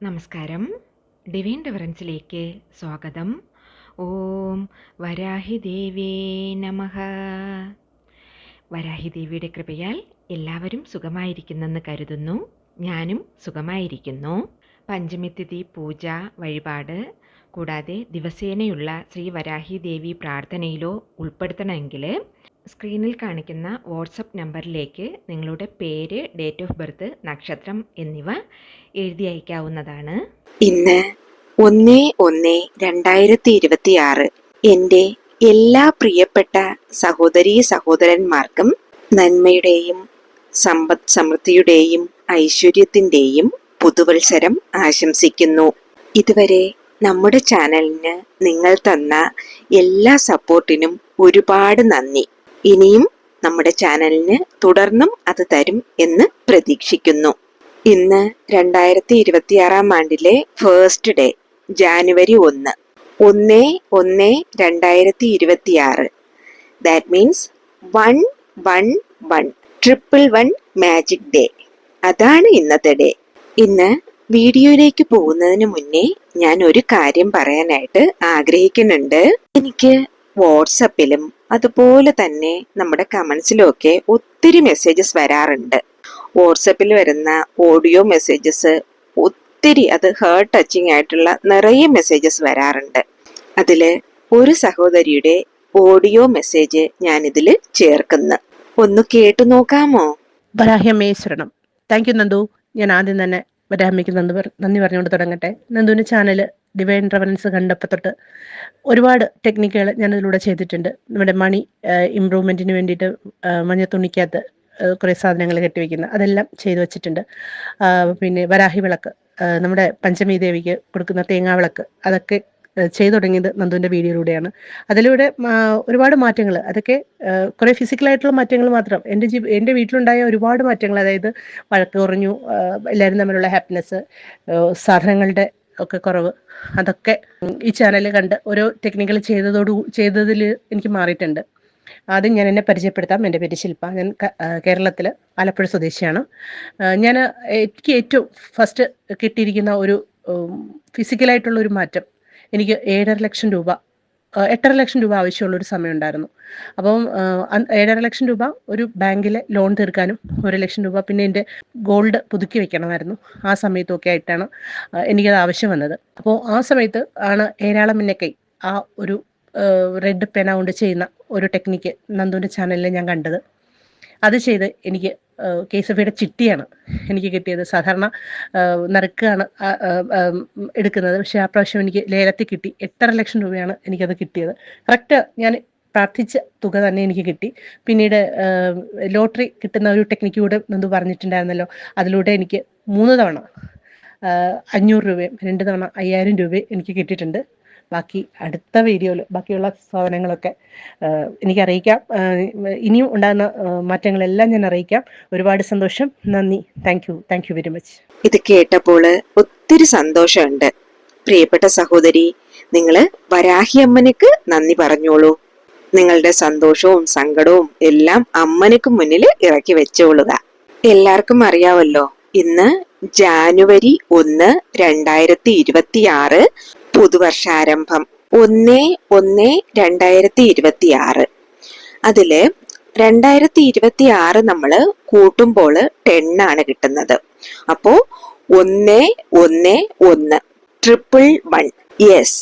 നമസ്കാരം. ഡിവൈൻ ഡിഫറൻസിലേക്ക് സ്വാഗതം. ഓം വരാഹിദേവേ നമഃ. വരാഹിദേവിയുടെ കൃപയാൽ എല്ലാവരും സുഖമായിരിക്കുന്നെന്ന് കരുതുന്നു. ഞാനും സുഖമായിരിക്കുന്നു. പഞ്ചമിതിഥി പൂജ വഴിപാട് കൂടാതെ ദിവസേനയുള്ള ശ്രീ വരാഹിദേവി പ്രാർത്ഥനയിലോ ഉൾപ്പെടുത്തണമെങ്കിൽ സ്ക്രീനിൽ കാണിക്കുന്ന വാട്സപ്പ് നമ്പറിലേക്ക് നിങ്ങളുടെ പേര്, ഡേറ്റ് ഓഫ് ബർത്ത്, നക്ഷത്രം എന്നിവ എഴുതി അയക്കാവുന്നതാണ്. ഇന്ന് 1/1/2026 എൻ്റെ എല്ലാ പ്രിയപ്പെട്ട സഹോദരീ സഹോദരന്മാർക്കും നന്മയുടെയും സമ്പദ് സമൃദ്ധിയുടെയും ഐശ്വര്യത്തിൻ്റെയും പുതുവത്സരം ആശംസിക്കുന്നു. ഇതുവരെ നമ്മുടെ ചാനലിന് നിങ്ങൾ തന്ന എല്ലാ സപ്പോർട്ടിനും ഒരുപാട് നന്ദി. ഇനിയും നമ്മുടെ ചാനലിന് തുടർന്നും അത് തരും എന്ന് പ്രതീക്ഷിക്കുന്നു. ഇന്ന് 2026 first day, January 1/1/2026. That means 111 111 magic day. അതാണ് ഇന്നത്തെ ഡേ. ഇന്ന് വീഡിയോയിലേക്ക് പോകുന്നതിന് മുന്നേ ഞാൻ ഒരു കാര്യം പറയാനായിട്ട് ആഗ്രഹിക്കുന്നുണ്ട്. എനിക്ക് വാട്സപ്പിലും അതുപോലെ തന്നെ നമ്മുടെ കമന്റ്സിലും ഒക്കെ ഒത്തിരി മെസ്സേജസ് വരാറുണ്ട്. വാട്സപ്പിൽ വരുന്ന ഓഡിയോ മെസ്സേജസ് ഒത്തിരി, അത് ഹേർട്ട് ടച്ചിങ് ആയിട്ടുള്ള നിറയെ മെസ്സേജസ് വരാറുണ്ട്. അതില് ഒരു സഹോദരിയുടെ ഓഡിയോ മെസ്സേജ് ഞാനിതിൽ ചേർക്കുന്നു. ഒന്ന് കേട്ടു നോക്കാമോ? വരാഹ്യമ്മേ ശരണം. Thank you Nandu. ഞാൻ ആദ്യം തന്നെ വരാഹമ്മയ്ക്ക് നന്ദി പറഞ്ഞുകൊണ്ട് തുടങ്ങട്ടെ. നന്ദുവിൻ്റെ ചാനൽ ഡിവൈൻ റെവലൻസ് കണ്ടപ്പോൾ തൊട്ട് ഒരുപാട് ടെക്നിക്കുകൾ ഞാനതിലൂടെ ചെയ്തിട്ടുണ്ട്. നമ്മുടെ മണി ഇമ്പ്രൂവ്മെൻറ്റിന് വേണ്ടിയിട്ട് മഞ്ഞ തുണിക്കകത്ത് കുറേ സാധനങ്ങൾ കെട്ടിവെക്കുന്ന അതെല്ലാം ചെയ്തു വെച്ചിട്ടുണ്ട്. പിന്നെ വരാഹി വിളക്ക്, നമ്മുടെ പഞ്ചമി ദേവിക്ക് കൊടുക്കുന്ന തേങ്ങാവിളക്ക്, അതൊക്കെ ചെയ്തു തുടങ്ങിയത് നന്ദുവിൻ്റെ വീഡിയോയിലൂടെയാണ്. അതിലൂടെ ഒരുപാട് മാറ്റങ്ങൾ, അതൊക്കെ കുറേ ഫിസിക്കലായിട്ടുള്ള മാറ്റങ്ങൾ മാത്രം. എൻ്റെ വീട്ടിലുണ്ടായ ഒരുപാട് മാറ്റങ്ങൾ, അതായത് വഴക്ക് കുറഞ്ഞു, എല്ലാവരും തമ്മിലുള്ള ഹാപ്പിനെസ്, സാധനങ്ങളുടെ ഒക്കെ കുറവ്, അതൊക്കെ ഈ ചാനൽ കണ്ട് ഓരോ ടെക്നിക്കൽ ചെയ്തതിൽ എനിക്ക് മാറിയിട്ടുണ്ട്. ആദ്യം ഞാൻ എന്നെ പരിചയപ്പെടുത്താം. എൻ്റെ പേര് ശില്പ. ഞാൻ കേരളത്തിൽ ആലപ്പുഴ സ്വദേശിയാണ്. എനിക്ക് ഏറ്റവും ഫസ്റ്റ് കിട്ടിയിരിക്കുന്ന ഒരു ഫിസിക്കലായിട്ടുള്ള ഒരു മാറ്റം, എനിക്ക് 7.5 ലക്ഷം രൂപ 8.5 ലക്ഷം രൂപ ആവശ്യമുള്ളൊരു സമയം ഉണ്ടായിരുന്നു. അപ്പം 7.5 ലക്ഷം രൂപ ഒരു ബാങ്കിലെ ലോൺ തീർക്കാനും 1 ലക്ഷം രൂപ പിന്നെ എൻ്റെ ഗോൾഡ് പുതുക്കി വെക്കണമായിരുന്നു. ആ സമയത്തൊക്കെ ആയിട്ടാണ് എനിക്കത് ആവശ്യം വന്നത്. അപ്പോൾ ആ സമയത്ത് ആണ് ഏരാളമിന്നക്കൈ, ആ ഒരു റെഡ് പെന കൊണ്ട് ചെയ്യുന്ന ഒരു ടെക്നിക്ക് നന്ദുവിൻ്റെ ചാനലിൽ ഞാൻ കണ്ടത്. അത് ചെയ്ത് എനിക്ക് KSFയുടെ ചിട്ടിയാണ് എനിക്ക് കിട്ടിയത്. സാധാരണ നറുക്കാണ് എടുക്കുന്നത്, പക്ഷേ ആ പ്രാവശ്യം എനിക്ക് ലേലത്തിൽ കിട്ടി. 8.5 ലക്ഷം രൂപയാണ് എനിക്കത് കിട്ടിയത്. കറക്റ്റ് ഞാൻ പ്രാർത്ഥിച്ച തുക തന്നെ എനിക്ക് കിട്ടി. പിന്നീട് ലോട്ടറി കിട്ടുന്ന ഒരു ടെക്നിക്ക് കൂടെ നന്ദു പറഞ്ഞിട്ടുണ്ടായിരുന്നല്ലോ. അതിലൂടെ എനിക്ക് 3 തവണ 500 രൂപയും 2 തവണ 5000 രൂപയും എനിക്ക് കിട്ടിയിട്ടുണ്ട്. ബാക്കി അടുത്ത വീഡിയോയിൽ ബാക്കിയുള്ള സാധനങ്ങളൊക്കെ എനിക്ക് അറിയിക്കാം. ഇനിയും ഉണ്ടാകുന്ന മാറ്റങ്ങളെല്ലാം ഞാൻ അറിയിക്കാം. ഒരുപാട് സന്തോഷം. നന്ദി. Thank you very much. ഇത് കേട്ടപ്പോൾ ഒത്തിരി സന്തോഷമുണ്ട്. പ്രിയപ്പെട്ട സഹോദരി, നിങ്ങള് വരാഹി അമ്മനക്ക് നന്ദി പറഞ്ഞോളൂ. നിങ്ങളുടെ സന്തോഷവും സങ്കടവും എല്ലാം അമ്മനക്ക് മുന്നിൽ ഇറക്കി വെച്ചോളുക. എല്ലാവർക്കും അറിയാവല്ലോ, ഇന്ന് ജാനുവരി 1, 2026 പുതുവർഷാരംഭം. 1/1/2026. അതില് 2026 നമ്മള് കൂട്ടുമ്പോൾ 10 ആണ് കിട്ടുന്നത്. അപ്പോ 111 111. യെസ്,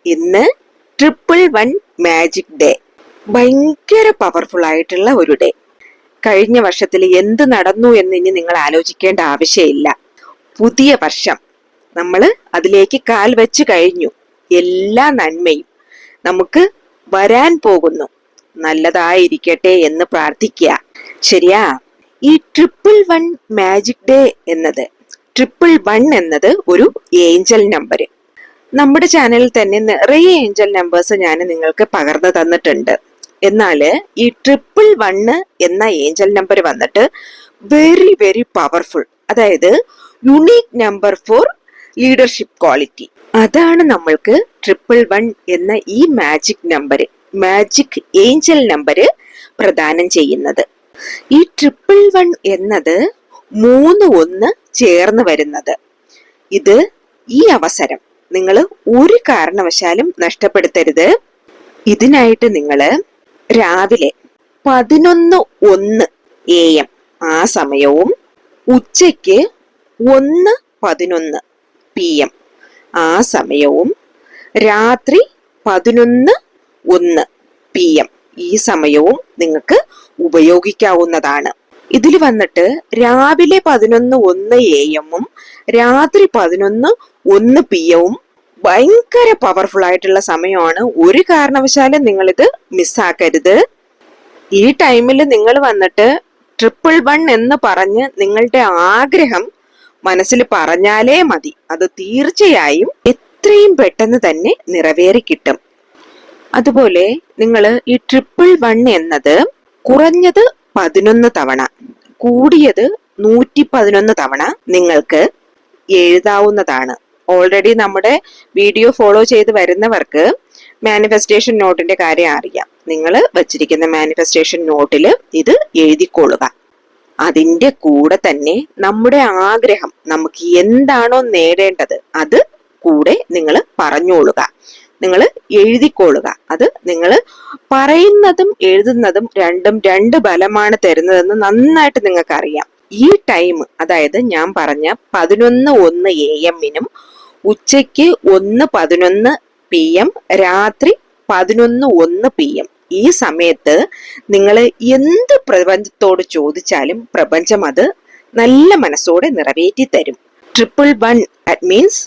ഇന്ന് 111 മാജിക് ഡേ. ഭയങ്കര പവർഫുൾ ആയിട്ടുള്ള ഒരു ഡേ. കഴിഞ്ഞ വർഷത്തിൽ എന്ത് നടന്നു എന്ന് ഇനി നിങ്ങൾ ആലോചിക്കേണ്ട ആവശ്യമില്ല. പുതിയ വർഷം നമ്മൾ അതിലേക്ക് കാൽ വെച്ച് കഴിഞ്ഞു. എല്ലാ നന്മയും നമുക്ക് വരാൻ പോകുന്നു. നല്ലതായിരിക്കട്ടെ എന്ന് പ്രാർത്ഥിക്കുക. ശരിയാ? ഈ 111 മാജിക് ഡേ എന്നത്, 111 എന്നത് ഒരു ഏഞ്ചൽ നമ്പർ. നമ്മുടെ ചാനലിൽ തന്നെ നിറയെ ഏഞ്ചൽ നമ്പേഴ്സ് ഞാൻ നിങ്ങൾക്ക് പകർന്നു തന്നിട്ടുണ്ട്. എന്നാല് ഈ 111 എന്ന ഏഞ്ചൽ നമ്പർ വന്നിട്ട് വെരി വെരി പവർഫുൾ, അതായത് unique number for leadership quality. അതാണ് നമ്മൾക്ക് 111 എന്ന ഈ magic number, magic angel number പ്രദാനം ചെയ്യുന്നത്. ഈ 111 എന്നത് 3 1 ചേർന്ന് വരുന്നത്. ഇത് ഈ അവസരം നിങ്ങൾ ഒരു കാരണവശാലും നഷ്ടപ്പെടുത്തരുത്. ഇതിനായിട്ട് നിങ്ങൾ രാവിലെ 11:01 AM ആ സമയവും ഉച്ചയ്ക്ക് 1:11 PM ആ സമയവും രാത്രി 11:01 PM ഈ സമയവും നിങ്ങൾക്ക് ഉപയോഗിക്കാവുന്നതാണ്. ഇതിൽ വന്നിട്ട് രാവിലെ 11:01 AM രാത്രി 11:01 PM ഭയങ്കര പവർഫുൾ ആയിട്ടുള്ള സമയമാണ്. ഒരു കാരണവശാലും നിങ്ങളിത് മിസ്സാക്കരുത്. ഈ ടൈമിൽ നിങ്ങൾ വന്നിട്ട് 111 എന്ന് പറഞ്ഞ് നിങ്ങളുടെ ആഗ്രഹം മനസ്സിൽ പറഞ്ഞാലേ മതി. അത് തീർച്ചയായും എത്രയും പെട്ടെന്ന് തന്നെ നിറവേറി കിട്ടും. അതുപോലെ നിങ്ങൾ ഈ 111 എന്നത് കുറഞ്ഞത് 11 തവണ, കൂടിയത് 111 തവണ നിങ്ങൾക്ക് എഴുതാവുന്നതാണ്. ഓൾറെഡി നമ്മുടെ വീഡിയോ ഫോളോ ചെയ്ത് വരുന്നവർക്ക് മാനിഫെസ്റ്റേഷൻ നോട്ടിന്റെ കാര്യം അറിയാം. നിങ്ങൾ വച്ചിരിക്കുന്ന മാനിഫെസ്റ്റേഷൻ നോട്ടിൽ ഇത് എഴുതിക്കൊള്ളുക. അതിന്റെ കൂടെ തന്നെ നമ്മുടെ ആഗ്രഹം, നമുക്ക് എന്താണോ നേടേണ്ടത് അത് കൂടെ നിങ്ങൾ പറഞ്ഞോളുക, നിങ്ങൾ എഴുതിക്കൊള്ളുക. അത് നിങ്ങൾ പറയുന്നതും എഴുതുന്നതും രണ്ടും രണ്ട് ബലമാണ് തരുന്നതെന്ന് നന്നായിട്ട് നിങ്ങൾക്ക് അറിയാം. ഈ ടൈം, അതായത് ഞാൻ പറഞ്ഞ 11:01 AM ഉച്ചയ്ക്ക് 1:11 PM രാത്രി 11:01 PM ഈ സമയത്ത് നിങ്ങൾ എന്ത് പ്രപഞ്ചത്തോട് ചോദിച്ചാലും പ്രപഞ്ചം അത് നല്ല മനസ്സോടെ നിറവേറ്റി തരും. 111 അറ്റ് മീൻസ്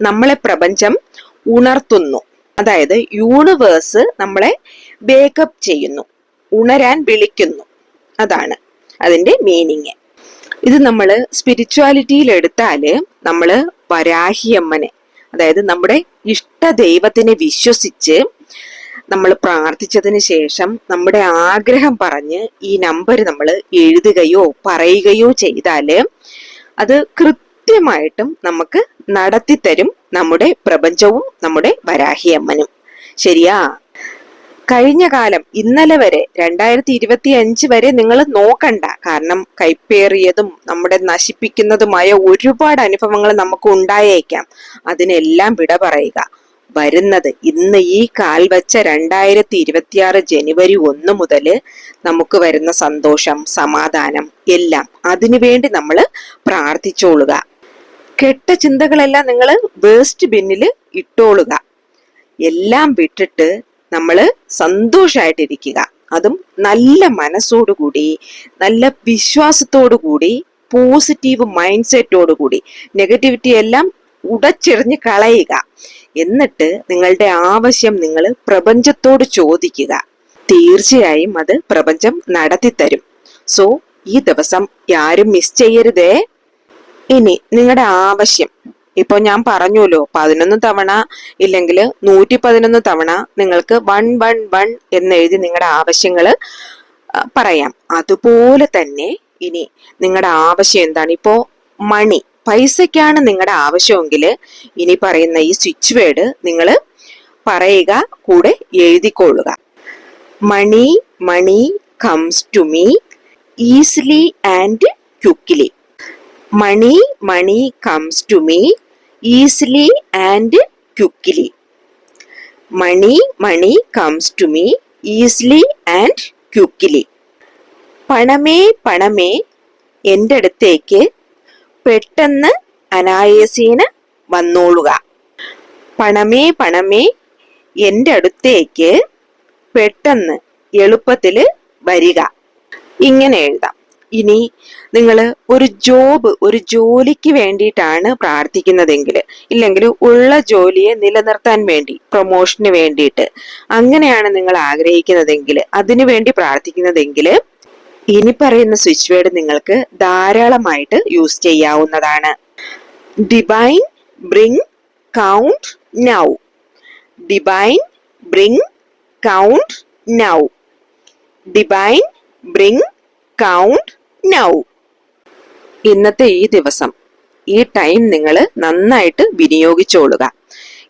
നമ്മളെ പ്രപഞ്ചം ഉണർത്തുന്നു. അതായത് യൂണിവേഴ്സ് നമ്മളെ വേക്കപ്പ് ചെയ്യുന്നു, ഉണരാൻ വിളിക്കുന്നു. അതാണ് അതിന്റെ മീനിങ്. ഇത് നമ്മൾ സ്പിരിച്വാലിറ്റിയിൽ എടുത്താല് നമ്മള് വരാഹിയമ്മനെ, അതായത് നമ്മുടെ ഇഷ്ട ദൈവത്തിനെ വിശ്വസിച്ച് നമ്മൾ പ്രാർത്ഥിച്ചതിന് ശേഷം നമ്മുടെ ആഗ്രഹം പറഞ്ഞ് ഈ നമ്പർ നമ്മൾ എഴുതുകയോ പറയുകയോ ചെയ്താല് അത് കൃത്യമായിട്ടും നമുക്ക് നടത്തിത്തരും നമ്മുടെ പ്രപഞ്ചവും നമ്മുടെ വരാഹിയമ്മനും. ശരിയാ? കഴിഞ്ഞ കാലം ഇന്നലെ വരെ 2025 വരെ നിങ്ങൾ നോക്കണ്ട. കാരണം കൈപ്പേറിയതും നമ്മുടെ നശിപ്പിക്കുന്നതുമായ ഒരുപാട് അനുഭവങ്ങൾ നമുക്ക് ഉണ്ടായേക്കാം. അതിനെല്ലാം വിട പറയുക. വരുന്നത് ഇന്ന് ഈ കാൽ വച്ച 2026 ജനുവരി 1 മുതൽ നമുക്ക് വരുന്ന സന്തോഷം, സമാധാനം എല്ലാം അതിനുവേണ്ടി നമ്മൾ പ്രാർത്ഥിച്ചോളുക. കെട്ട ചിന്തകളെല്ലാം നിങ്ങൾ വേസ്റ്റ് ബിന്നിൽ ഇട്ടോളുക. എല്ലാം വിട്ടിട്ട് നമ്മൾ സന്തോഷമായിട്ടിരിക്കുക. അതും നല്ല മനസ്സോടുകൂടി, നല്ല വിശ്വാസത്തോടു കൂടി, പോസിറ്റീവ് മൈൻഡ് സെറ്റോടുകൂടി നെഗറ്റിവിറ്റി എല്ലാം ഉടച്ചെറിഞ്ഞ് കളയുക. എന്നിട്ട് നിങ്ങളുടെ ആവശ്യം നിങ്ങൾ പ്രപഞ്ചത്തോട് ചോദിക്കുക. തീർച്ചയായും അത് പ്രപഞ്ചം നടത്തിത്തരും. സോ ഈ ദിവസം ആരും മിസ് ചെയ്യരുതേ. ഇനി നിങ്ങളുടെ ആവശ്യം, ഇപ്പൊ ഞാൻ പറഞ്ഞല്ലോ 11 തവണ ഇല്ലെങ്കിൽ 111 തവണ നിങ്ങൾക്ക് 111 എന്നെഴുതി നിങ്ങളുടെ ആവശ്യങ്ങൾ പറയാം. അതുപോലെ തന്നെ ഇനി നിങ്ങളുടെ ആവശ്യം എന്താണ്? ഇപ്പോ മണി, പൈസക്കാണ് നിങ്ങളുടെ ആവശ്യമെങ്കിൽ ഇനി പറയുന്ന ഈ സ്വിച്ച് വേർഡ് നിങ്ങൾ പറയുക, കൂടെ എഴുതിക്കൊള്ളുക. Money money comes to me easily and quickly. Money money comes to me easily and quickly. Money money comes to me easily and quickly. പണമേ പണമേ എൻ്റെ അടുത്തേക്ക് പെട്ടെന്ന് അനായാസേന വന്നോളുക. പണമേ പണമേ എൻ്റെ അടുത്തേക്ക് പെട്ടെന്ന് എളുപ്പത്തിൽ വരിക. ഇങ്ങനെ എഴുതാം. ഇനി നിങ്ങൾ ഒരു ജോലിക്ക് വേണ്ടിയിട്ടാണ് പ്രാർത്ഥിക്കുന്നതെങ്കിൽ, ഇല്ലെങ്കിൽ ഉള്ള ജോലിയെ നിലനിർത്താൻ വേണ്ടി, പ്രൊമോഷന് വേണ്ടിയിട്ട് അങ്ങനെയാണ് നിങ്ങൾ ആഗ്രഹിക്കുന്നതെങ്കിൽ, അതിനു വേണ്ടി പ്രാർത്ഥിക്കുന്നതെങ്കിൽ ഇനി പറയുന്ന സ്വിച്ച് വേർഡ് നിങ്ങൾക്ക് ധാരാളമായിട്ട് യൂസ് ചെയ്യാവുന്നതാണ്. Divine bring count now. Divine bring count now. Divine bring count now. ഇന്നത്തെ ഈ ദിവസം, ഈ ടൈം നിങ്ങൾ നന്നായിട്ട് വിനിയോഗിച്ചോളുക.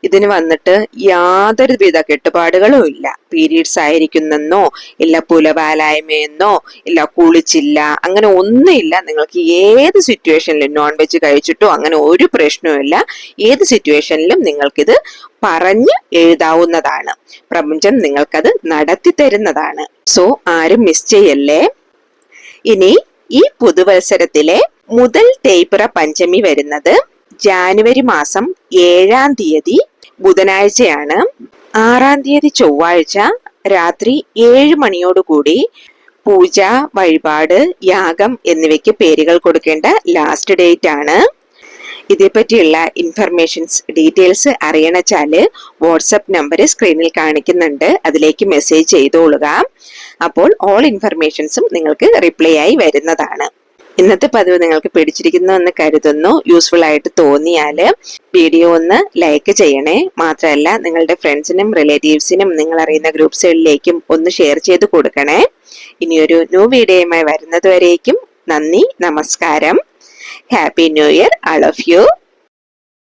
ഇതിന് വന്നിട്ട് യാതൊരുവിധ കെട്ടുപാടുകളും ഇല്ല. പീരീഡ്സ് ആയിരിക്കുന്നെന്നോ ഇല്ല പുലവാലായ്മയെന്നോ ഇല്ല കുളിച്ചില്ല, അങ്ങനെ ഒന്നുമില്ല. നിങ്ങൾക്ക് ഏത് സിറ്റുവേഷനിലും നോൺ വെജ് കഴിച്ചിട്ടോ അങ്ങനെ ഒരു പ്രശ്നവും ഇല്ല. ഏത് സിറ്റുവേഷനിലും നിങ്ങൾക്കിത് പറഞ്ഞ് എഴുതാവുന്നതാണ്. പ്രപഞ്ചം നിങ്ങൾക്കത് നടത്തി തരുന്നതാണ്. സോ ആരും മിസ് ചെയ്യല്ലേ. ഇനി ഈ പുതുവത്സരത്തിലെ മുതൽ തേയ്പിറ പഞ്ചമി വരുന്നത് ജാനുവരി മാസം 7-ാം തീയതി ബുധനാഴ്ചയാണ്. 6-ാം തീയതി ചൊവ്വാഴ്ച രാത്രി 7 മണിയോടുകൂടി പൂജ, വഴിപാട്, യാഗം എന്നിവയ്ക്ക് പേരുകൾ കൊടുക്കേണ്ട ലാസ്റ്റ് ഡേറ്റ് ആണ്. ഇതേപ്പറ്റിയുള്ള ഇൻഫർമേഷൻസ് ഡീറ്റെയിൽസ് അറിയണച്ചാല് വാട്സപ്പ് നമ്പർ സ്ക്രീനിൽ കാണിക്കുന്നുണ്ട്, അതിലേക്ക് മെസ്സേജ് ചെയ്തോളുക. അപ്പോൾ ഓൾ ഇൻഫർമേഷൻസും നിങ്ങൾക്ക് റിപ്ലൈ ആയി വരുന്നതാണ്. ഇന്നത്തെ പതിവ് നിങ്ങൾക്ക് പിടിച്ചിരിക്കുന്നു എന്ന് കരുതുന്നു. യൂസ്ഫുൾ ആയിട്ട് തോന്നിയാല് വീഡിയോ ഒന്ന് ലൈക്ക് ചെയ്യണേ. മാത്രമല്ല നിങ്ങളുടെ ഫ്രണ്ട്സിനും റിലേറ്റീവ്സിനും നിങ്ങൾ അറിയുന്ന ഗ്രൂപ്പ്സുകളിലേക്കും ഒന്ന് ഷെയർ ചെയ്ത് കൊടുക്കണേ. ഇനിയൊരു ന്യൂ വീഡിയോയുമായി വരുന്നത് വരേക്കും നന്ദി, നമസ്കാരം. Happy New Year, all of you.